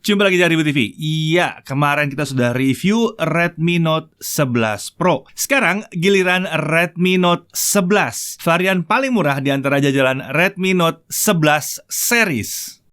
Jumpa lagi di Review TV. Iya, kemarin kita sudah review Redmi Note 11 Pro. Sekarang giliran Redmi Note 11, varian paling murah di antara jajaran Redmi Note 11 series.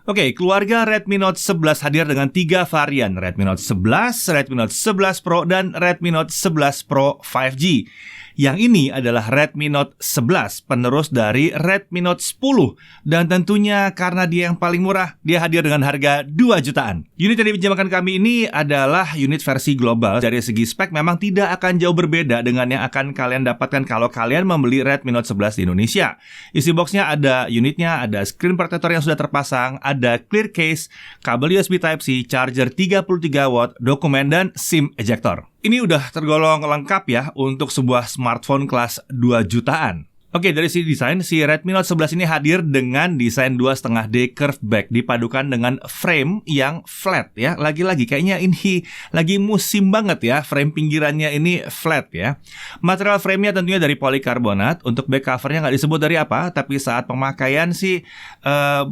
Oke, keluarga Redmi Note 11 hadir dengan 3 varian, Redmi Note 11, Redmi Note 11 Pro, dan Redmi Note 11 Pro 5G. Yang ini adalah Redmi Note 11, penerus dari Redmi Note 10. Dan tentunya karena dia yang paling murah, dia hadir dengan harga 2 jutaan. Unit yang dipinjamkan kami ini adalah unit versi global. Dari segi spek memang tidak akan jauh berbeda dengan yang akan kalian dapatkan kalau kalian membeli Redmi Note 11 di Indonesia. Isi boxnya ada unitnya, ada screen protector yang sudah terpasang, ada clear case, kabel USB Type-C, charger 33 watt, dokumen, dan SIM ejector. Ini udah tergolong lengkap ya untuk sebuah smartphone kelas 2 jutaan. Oke, dari sisi desain, si Redmi Note 11 ini hadir dengan desain 2,5D curved back dipadukan dengan frame yang flat ya. Lagi-lagi kayaknya ini lagi musim banget ya, frame pinggirannya ini flat ya. Material frame-nya tentunya dari polikarbonat. Untuk back covernya nggak disebut dari apa, tapi saat pemakaian sih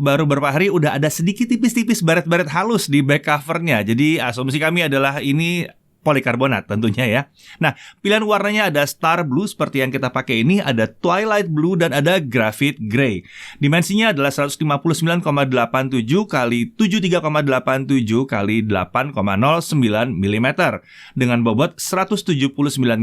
baru beberapa hari udah ada sedikit tipis-tipis baret-baret halus di back covernya. Jadi asumsi kami adalah ini polikarbonat tentunya ya. Nah, pilihan warnanya ada Star Blue seperti yang kita pakai ini, ada Twilight Blue, dan ada Graphite Grey. Dimensinya adalah 159,87 x 73,87 x 8,09 mm dengan bobot 179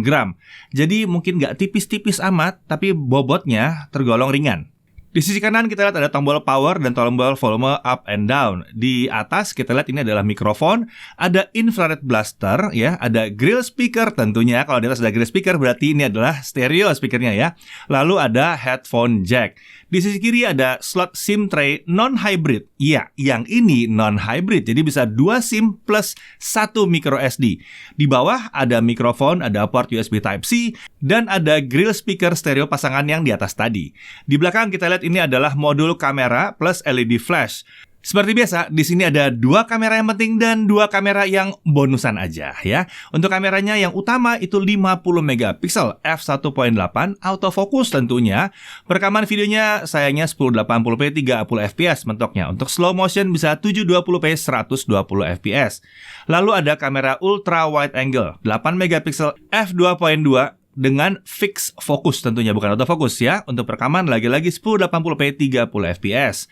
gram. Jadi mungkin nggak tipis-tipis amat, tapi bobotnya tergolong ringan. Di sisi kanan kita lihat ada tombol power dan tombol volume up and down. Di atas kita lihat ini adalah mikrofon, ada infrared blaster ya, ada grill speaker tentunya. Kalau di atas ada grill speaker berarti ini adalah stereo speakernya ya. Lalu ada headphone jack. Di sisi kiri ada slot SIM tray non-hybrid. Iya, yang ini non-hybrid. Jadi bisa 2 SIM plus 1 micro SD. Di bawah ada mikrofon, ada port USB Type-C, dan ada grill speaker stereo pasangan yang di atas tadi. Di belakang kita lihat ini adalah modul kamera plus LED flash. Seperti biasa, di sini ada 2 kamera yang penting dan 2 kamera yang bonusan aja ya. Untuk kameranya yang utama itu 50 megapiksel f1.8 autofocus tentunya. Perekaman videonya sayangnya 1080p 30 fps mentoknya. Untuk slow motion bisa 720p 120 fps. Lalu ada kamera ultra wide angle 8 megapiksel f2.2 dengan fix fokus tentunya, bukan autofocus ya. Untuk perekaman lagi-lagi 1080p 30 fps.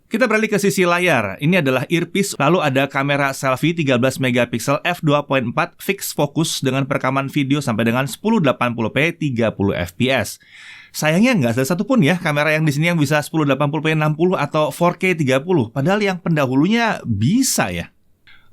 Kita beralih ke sisi layar. Ini adalah earpiece, lalu ada kamera selfie 13 megapiksel f2.4 fix fokus dengan perekaman video sampai dengan 1080p 30 fps. Sayangnya nggak ada satupun ya kamera yang di sini yang bisa 1080p 60 atau 4K 30, padahal yang pendahulunya bisa ya.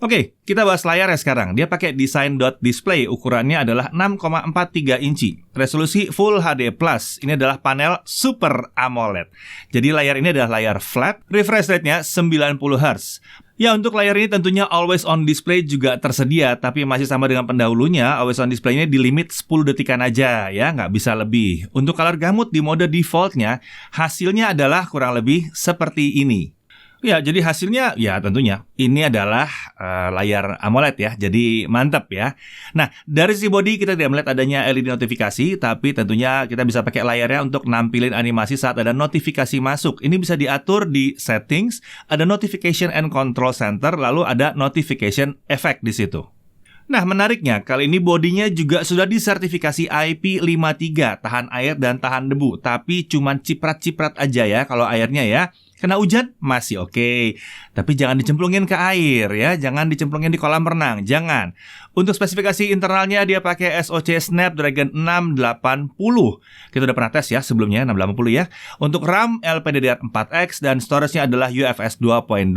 Oke, kita bahas layarnya sekarang. Dia pakai desain dot display, ukurannya adalah 6,43 inci. Resolusi Full HD+. Ini adalah panel Super AMOLED. Jadi layar ini adalah layar flat, refresh rate-nya 90 Hz. Ya, untuk layar ini tentunya always on display juga tersedia, tapi masih sama dengan pendahulunya, always on display-nya di limit 10 detikan aja ya, nggak bisa lebih. Untuk color gamut di mode default-nya, hasilnya adalah kurang lebih seperti ini. Ya, jadi hasilnya ya tentunya ini adalah layar AMOLED ya, jadi mantap ya. Nah, dari sisi body kita tidak melihat adanya LED notifikasi, tapi tentunya kita bisa pakai layarnya untuk nampilin animasi saat ada notifikasi masuk. Ini bisa diatur di settings, ada notification and control center, lalu ada notification effect di situ. Nah, menariknya, kali ini bodinya juga sudah disertifikasi IP53, tahan air dan tahan debu, tapi cuman ciprat-ciprat aja ya kalau airnya ya. Kena hujan masih oke. Tapi jangan dicemplungin ke air ya, jangan dicemplungin di kolam renang, jangan. Untuk spesifikasi internalnya dia pakai SoC Snapdragon 680. Kita udah pernah tes ya sebelumnya 680 ya. Untuk RAM LPDDR4X dan storage-nya adalah UFS 2.2.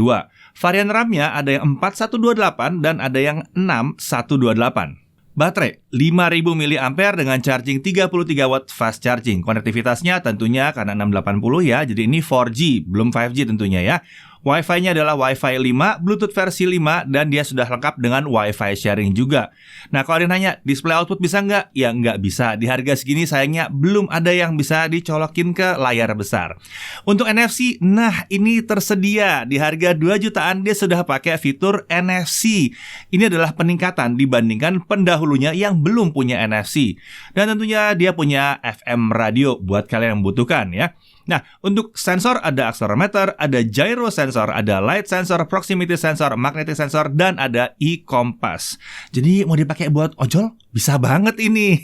Varian RAM-nya ada yang 4128 dan ada yang 6128. Baterai 5000 mAh dengan charging 33 watt fast charging. Konektivitasnya tentunya karena 680 ya, jadi ini 4G, belum 5G tentunya ya. Wi-Fi-nya adalah Wi-Fi 5, Bluetooth versi 5, dan dia sudah lengkap dengan Wi-Fi sharing juga. Nah, kalau ada yang nanya, display output bisa nggak? Ya nggak bisa. Di harga segini sayangnya belum ada yang bisa dicolokin ke layar besar. Untuk NFC, nah ini tersedia. Di harga 2 jutaan dia sudah pakai fitur NFC. Ini adalah peningkatan dibandingkan pendahulunya yang belum punya NFC. Dan tentunya dia punya FM radio buat kalian yang membutuhkan ya. Nah, untuk sensor ada accelerometer, ada gyro sensor, ada light sensor, proximity sensor, magnetic sensor, dan ada e-compass. Jadi mau dipakai buat ojol? Bisa banget ini.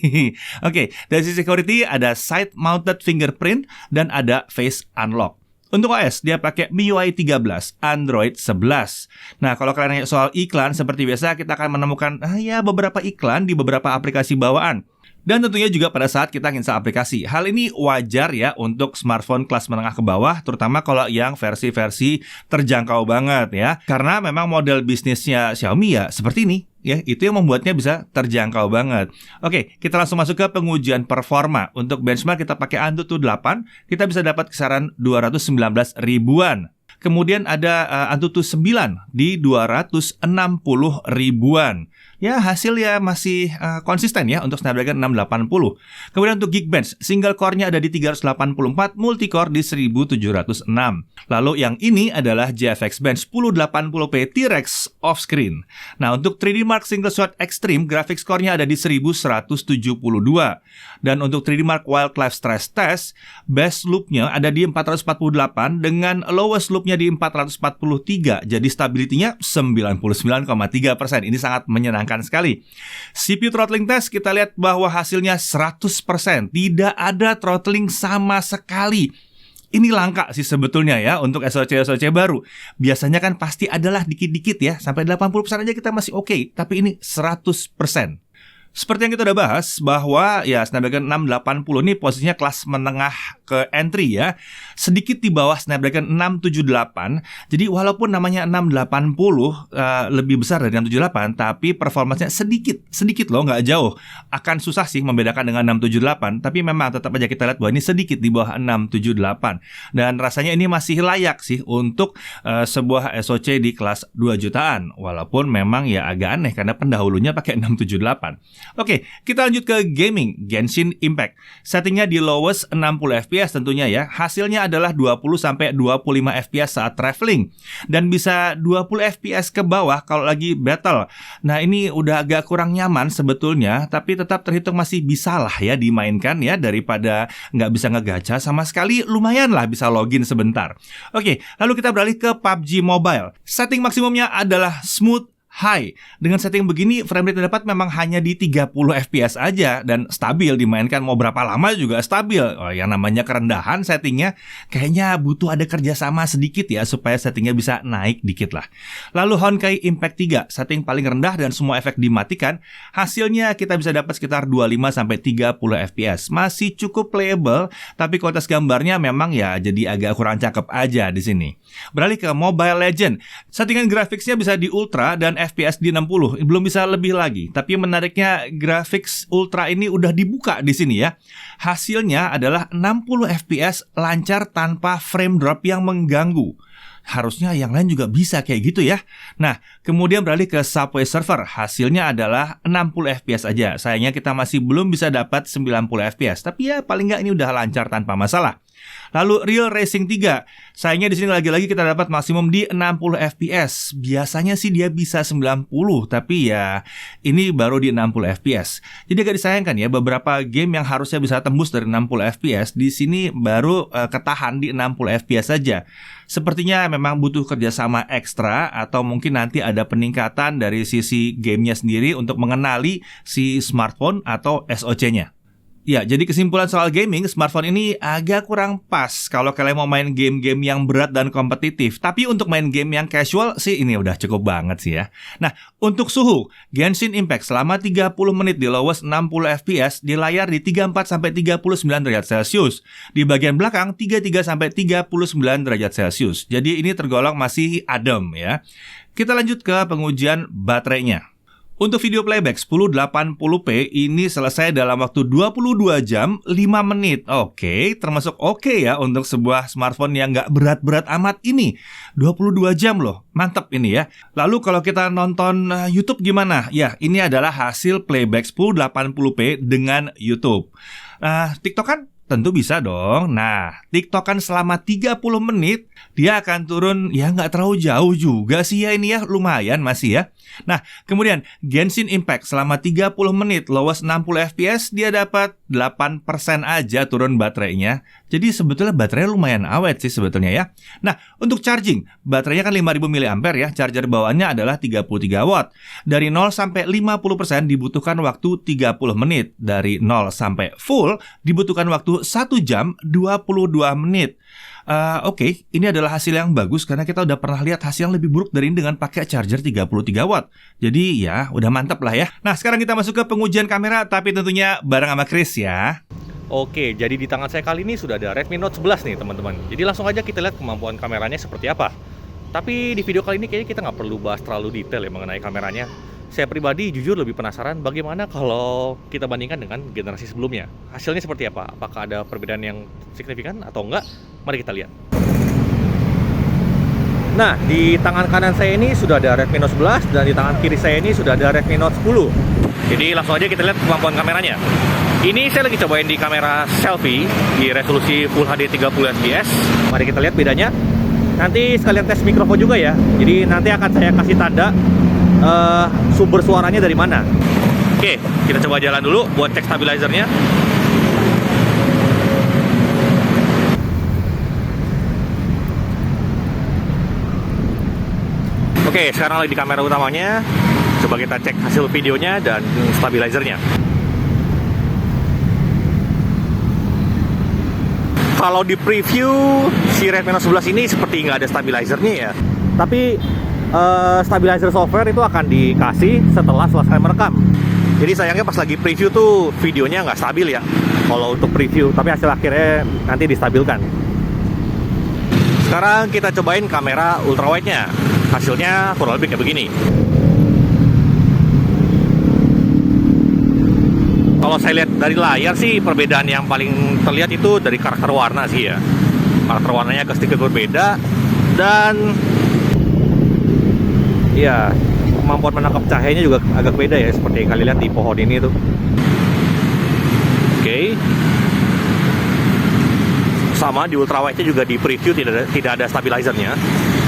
Oke, dari sisi security ada side mounted fingerprint dan ada face unlock. Untuk OS, dia pakai MIUI 13, Android 11. Nah, kalau kalian nanya soal iklan, seperti biasa kita akan menemukan beberapa iklan di beberapa aplikasi bawaan. Dan tentunya juga pada saat kita install aplikasi. Hal ini wajar ya untuk smartphone kelas menengah ke bawah, terutama kalau yang versi-versi terjangkau banget ya. Karena memang model bisnisnya Xiaomi ya seperti ini. Ya, itu yang membuatnya bisa terjangkau banget. Oke, kita langsung masuk ke pengujian performa. Untuk benchmark kita pakai Antutu 8, kita bisa dapat kisaran 219 ribuan. Kemudian ada Antutu 9 di 260 ribuan. Ya, hasil ya masih konsisten ya untuk Snapdragon 680. Kemudian untuk Geekbench, single core-nya ada di 384, multicore di 1706. Lalu yang ini adalah GFX Bench 1080p T-Rex off-screen. Nah, untuk 3D Mark Single Shot Extreme, graphics core-nya ada di 1172. Dan untuk 3D Mark Wildlife Stress Test, best loop-nya ada di 448 dengan lowest loop-nya di 443. Jadi stability-nya 99,3%. Ini sangat menyenangkan sekali. CPU throttling test kita lihat bahwa hasilnya 100%, tidak ada throttling sama sekali. Ini langka sih sebetulnya ya untuk SoC baru. Biasanya kan pasti adalah dikit-dikit ya, sampai 80% aja kita masih oke, tapi ini 100%. Seperti yang kita udah bahas bahwa ya Snapdragon 680 ini posisinya kelas menengah ke entry ya, sedikit di bawah Snapdragon 678. Jadi walaupun namanya 680 lebih besar dari 678, tapi performanya sedikit loh, nggak jauh. Akan susah sih membedakan dengan 678, tapi memang tetap aja kita lihat bahwa ini sedikit di bawah 678. Dan rasanya ini masih layak sih untuk sebuah SoC di kelas 2 jutaan. Walaupun memang ya agak aneh karena pendahulunya pakai 678. Oke, kita lanjut ke gaming, Genshin Impact. Settingnya di lowest 60 fps tentunya ya. Hasilnya adalah 20-25 fps saat traveling. Dan bisa 20 fps ke bawah kalau lagi battle. Nah, ini udah agak kurang nyaman sebetulnya, tapi tetap terhitung masih bisa lah ya dimainkan ya, daripada nggak bisa ngegacha sama sekali, lumayan lah bisa login sebentar. Oke, lalu kita beralih ke PUBG Mobile. Setting maksimumnya adalah smooth high. Dengan setting begini, frame rate dapat memang hanya di 30 fps aja dan stabil dimainkan mau berapa lama juga stabil. Oh, yang namanya kerendahan settingnya kayaknya butuh ada kerjasama sedikit ya supaya settingnya bisa naik dikit lah. Lalu Honkai Impact 3, setting paling rendah dan semua efek dimatikan. Hasilnya kita bisa dapat sekitar 25-30 fps. Masih cukup playable, tapi kualitas gambarnya memang ya jadi agak kurang cakep aja di sini. Beralih ke Mobile Legend. Settingan grafiknya bisa di ultra dan FPS di 60, belum bisa lebih lagi. Tapi menariknya graphics ultra ini udah dibuka di sini ya. Hasilnya adalah 60 FPS lancar tanpa frame drop yang mengganggu. Harusnya yang lain juga bisa kayak gitu ya. Nah, kemudian beralih ke Subway Surfer. Hasilnya adalah 60 fps aja. Sayangnya kita masih belum bisa dapat 90 fps. Tapi ya paling nggak ini udah lancar tanpa masalah. Lalu Real Racing 3, sayangnya di sini lagi-lagi kita dapat maksimum di 60 fps. Biasanya sih dia bisa 90, tapi ya ini baru di 60 fps. Jadi agak disayangkan ya, beberapa game yang harusnya bisa tembus dari 60 fps di sini baru ketahan di 60 fps saja. Sepertinya memang butuh kerjasama ekstra atau mungkin nanti ada peningkatan dari sisi gamenya sendiri untuk mengenali si smartphone atau SoC-nya. Ya, jadi kesimpulan soal gaming, smartphone ini agak kurang pas kalau kalian mau main game-game yang berat dan kompetitif. Tapi untuk main game yang casual sih ini udah cukup banget sih ya. Nah, untuk suhu, Genshin Impact selama 30 menit di lowest 60 fps, di layar di 34-39 derajat Celcius. Di bagian belakang 33-39 derajat Celcius. Jadi ini tergolong masih adem ya. Kita lanjut ke pengujian baterainya. Untuk video playback 1080p ini selesai dalam waktu 22 jam 5 menit. Oke, termasuk oke ya untuk sebuah smartphone yang nggak berat-berat amat ini. 22 jam loh, mantap ini ya. Lalu kalau kita nonton YouTube gimana? Ya, ini adalah hasil playback 1080p dengan YouTube. TikTok kan? Tentu bisa dong. Nah, TikTok kan selama 30 menit, dia akan turun, ya nggak terlalu jauh juga sih ya ini ya, lumayan masih ya. Nah, kemudian Genshin Impact selama 30 menit, lowest 60 fps, dia dapat 8% aja turun baterainya. Jadi sebetulnya baterainya lumayan awet sih sebetulnya ya. Nah, untuk charging, baterainya kan 5000 mAh ya, charger bawaannya adalah 33 watt. Dari 0 sampai 50% dibutuhkan waktu 30 menit. Dari 0 sampai full dibutuhkan waktu 1 jam 22 menit. Oke, ini adalah hasil yang bagus karena kita udah pernah lihat hasil yang lebih buruk dari ini dengan pakai charger 33 watt. Jadi ya, udah mantap lah ya. Nah, sekarang kita masuk ke pengujian kamera, tapi tentunya bareng sama Chris ya. Oke, jadi di tangan saya kali ini sudah ada Redmi Note 11 nih teman-teman. Jadi langsung aja kita lihat kemampuan kameranya seperti apa. Tapi di video kali ini kayaknya kita nggak perlu bahas terlalu detail ya mengenai kameranya. Saya pribadi jujur lebih penasaran bagaimana kalau kita bandingkan dengan generasi sebelumnya. Hasilnya seperti apa? Apakah ada perbedaan yang signifikan atau enggak? Mari kita lihat. Nah, di tangan kanan saya ini sudah ada Redmi Note 11 dan di tangan kiri saya ini sudah ada Redmi Note 10. Jadi langsung aja kita lihat kemampuan kameranya. Ini saya lagi cobain di kamera selfie di resolusi Full HD 30 fps. Mari kita lihat bedanya. Nanti sekalian tes mikrofon juga ya. Jadi nanti akan saya kasih tanda sumber suaranya dari mana. Oke, kita coba jalan dulu buat cek stabilizernya. Oke, sekarang lagi di kamera utamanya. Coba kita cek hasil videonya dan stabilizernya. Kalau di preview si Redmi Note 11 ini seperti nggak ada stabilizernya ya. Tapi stabilizer software itu akan dikasih setelah selesai merekam. Jadi sayangnya pas lagi preview tuh videonya nggak stabil ya kalau untuk preview, tapi hasil akhirnya nanti distabilkan. Sekarang kita cobain kamera ultrawide-nya. Hasilnya kurang lebih kayak begini. Kalau saya lihat dari layar sih perbedaan yang paling terlihat itu dari karakter warna sih ya. Karakter warnanya agak sedikit berbeda dan ya, kemampuan menangkap cahayanya juga agak beda ya, seperti yang kalian lihat di pohon ini tuh. Oke. Sama di ultrawide-nya juga di preview tidak ada stabilizernya.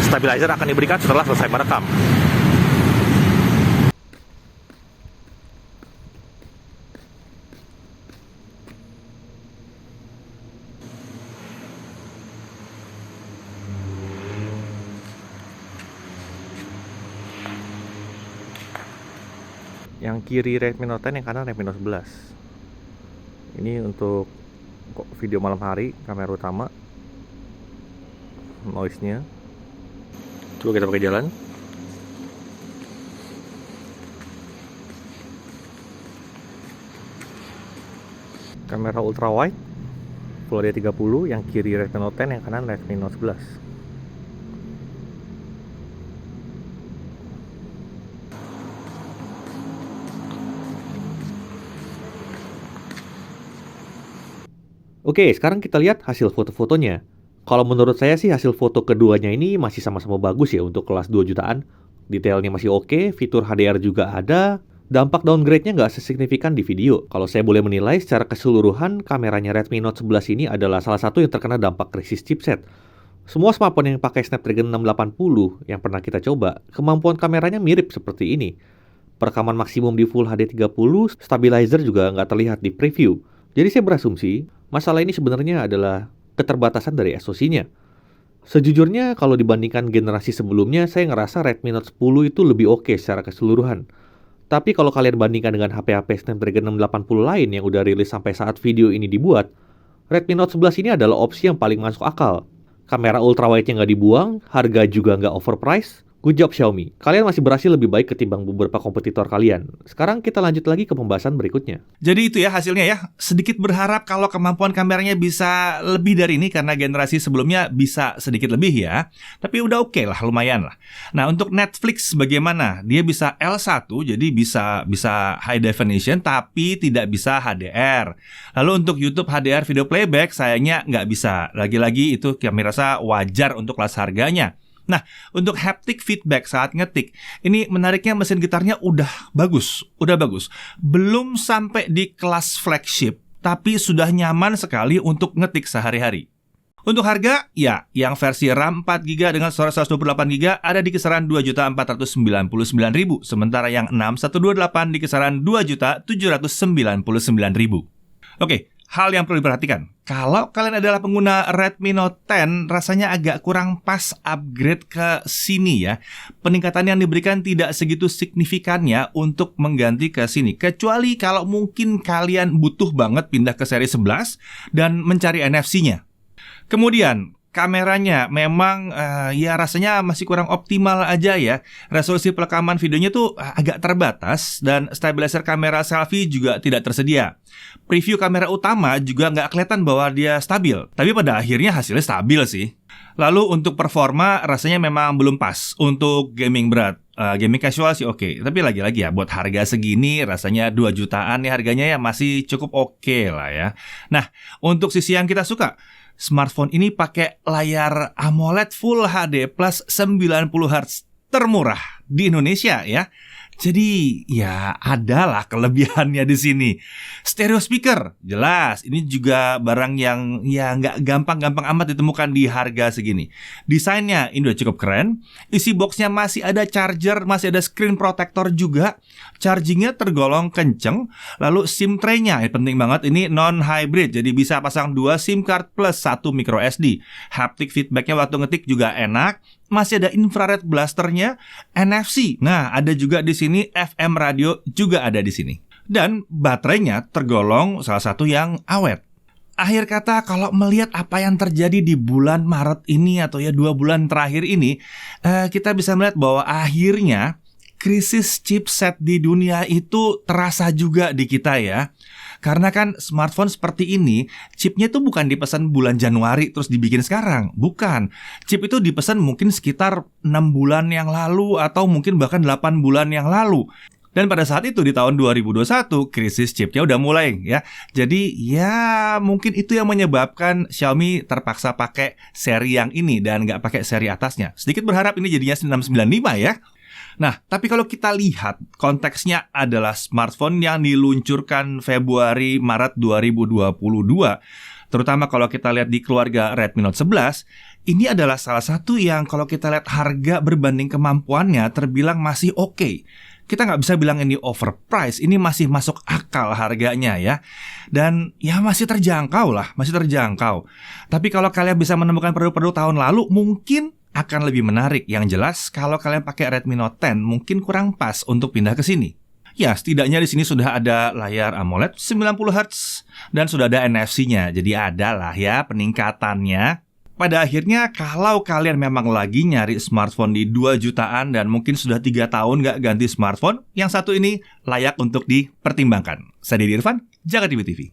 Stabilizer akan diberikan setelah selesai merekam. Yang kiri Redmi Note 10, yang kanan Redmi Note 11. Ini untuk video malam hari, kamera utama. Noise-nya. Coba kita pakai jalan. Kamera ultrawide Full HD 30, yang kiri Redmi Note 10, yang kanan Redmi Note 11. Oke, sekarang kita lihat hasil foto-fotonya. Kalau menurut saya sih hasil foto keduanya ini masih sama-sama bagus ya untuk kelas 2 jutaan. Detailnya masih oke, fitur HDR juga ada. Dampak downgrade-nya nggak sesignifikan di video. Kalau saya boleh menilai secara keseluruhan, kameranya Redmi Note 11 ini adalah salah satu yang terkena dampak krisis chipset. Semua smartphone yang pakai Snapdragon 680 yang pernah kita coba, kemampuan kameranya mirip seperti ini. Perekaman maksimum di Full HD 30, stabilizer juga nggak terlihat di preview. Jadi saya berasumsi, masalah ini sebenarnya adalah keterbatasan dari SoC-nya. Sejujurnya, kalau dibandingkan generasi sebelumnya, saya ngerasa Redmi Note 10 itu lebih oke secara keseluruhan. Tapi kalau kalian bandingkan dengan HP-HP Snapdragon 680 lain yang udah rilis sampai saat video ini dibuat, Redmi Note 11 ini adalah opsi yang paling masuk akal. Kamera ultrawide-nya nggak dibuang, harga juga nggak overpriced, Good job Xiaomi, kalian masih berhasil lebih baik ketimbang beberapa kompetitor kalian. Sekarang kita lanjut lagi ke pembahasan berikutnya. Jadi itu ya hasilnya ya. Sedikit berharap kalau kemampuan kameranya bisa lebih dari ini karena generasi sebelumnya bisa sedikit lebih ya. Tapi udah oke lah, lumayan lah. Nah, untuk Netflix bagaimana? Dia bisa L1, jadi bisa high definition tapi tidak bisa HDR. Lalu untuk YouTube HDR video playback sayangnya nggak bisa. Lagi-lagi itu kami rasa wajar untuk kelas harganya. Nah, untuk haptic feedback saat ngetik, ini menariknya mesin gitarnya udah bagus. Belum sampai di kelas flagship, tapi sudah nyaman sekali untuk ngetik sehari-hari. Untuk harga, ya, yang versi RAM 4GB dengan storage 128GB ada di kisaran 2.499.000, sementara yang 6128 di kisaran 2.799.000. Oke. Hal yang perlu diperhatikan, kalau kalian adalah pengguna Redmi Note 10, rasanya agak kurang pas upgrade ke sini ya. Peningkatan yang diberikan tidak segitu signifikannya untuk mengganti ke sini. Kecuali kalau mungkin kalian butuh banget pindah ke seri 11 dan mencari NFC-nya. Kemudian, kameranya memang ya rasanya masih kurang optimal aja ya. Resolusi perekaman videonya tuh agak terbatas dan stabilizer kamera selfie juga tidak tersedia. Preview kamera utama juga nggak kelihatan bahwa dia stabil. Tapi pada akhirnya hasilnya stabil sih. Lalu untuk performa rasanya memang belum pas untuk gaming berat. Gaming casual sih oke. Tapi lagi-lagi ya buat harga segini rasanya 2 jutaan nih harganya ya masih cukup oke lah ya. Nah, untuk sisi yang kita suka, smartphone ini pakai layar AMOLED Full HD plus 90Hz termurah di Indonesia ya. Jadi ya adalah kelebihannya di sini. Stereo speaker, jelas. Ini juga barang yang ya nggak gampang-gampang amat ditemukan di harga segini. Desainnya ini udah cukup keren. Isi boxnya masih ada charger, masih ada screen protector juga. Chargingnya tergolong kenceng. Lalu SIM tray-nya, penting banget, ini non-hybrid. Jadi bisa pasang 2 SIM card plus 1 micro SD. Haptic feedback-nya waktu ngetik juga enak. Masih ada infrared blasternya, NFC. Nah, ada juga di sini FM radio juga ada di sini. Dan baterainya tergolong salah satu yang awet. Akhir kata, kalau melihat apa yang terjadi di bulan Maret ini atau ya 2 bulan terakhir ini, kita bisa melihat bahwa akhirnya krisis chipset di dunia itu terasa juga di kita ya. Karena kan smartphone seperti ini, chipnya itu bukan dipesan bulan Januari terus dibikin sekarang. Bukan. Chip itu dipesan mungkin sekitar 6 bulan yang lalu atau mungkin bahkan 8 bulan yang lalu. Dan pada saat itu di tahun 2021, krisis chipnya udah mulai ya. Jadi ya mungkin itu yang menyebabkan Xiaomi terpaksa pakai seri yang ini dan nggak pakai seri atasnya. Sedikit berharap ini jadinya 695 ya. Nah, tapi kalau kita lihat konteksnya adalah smartphone yang diluncurkan Februari-Maret 2022, terutama kalau kita lihat di keluarga Redmi Note 11, ini adalah salah satu yang kalau kita lihat harga berbanding kemampuannya terbilang masih oke. Kita nggak bisa bilang ini overpriced, ini masih masuk akal harganya ya. Dan ya masih terjangkau lah, masih terjangkau. Tapi kalau kalian bisa menemukan produk-produk tahun lalu, mungkin akan lebih menarik. Yang jelas, kalau kalian pakai Redmi Note 10 mungkin kurang pas untuk pindah ke sini. Ya, setidaknya di sini sudah ada layar AMOLED 90Hz dan sudah ada NFC-nya. Jadi ada lah ya peningkatannya. Pada akhirnya, kalau kalian memang lagi nyari smartphone di 2 jutaan dan mungkin sudah 3 tahun nggak ganti smartphone, yang satu ini layak untuk dipertimbangkan. Saya Didi Irfan, Jaga TV TV.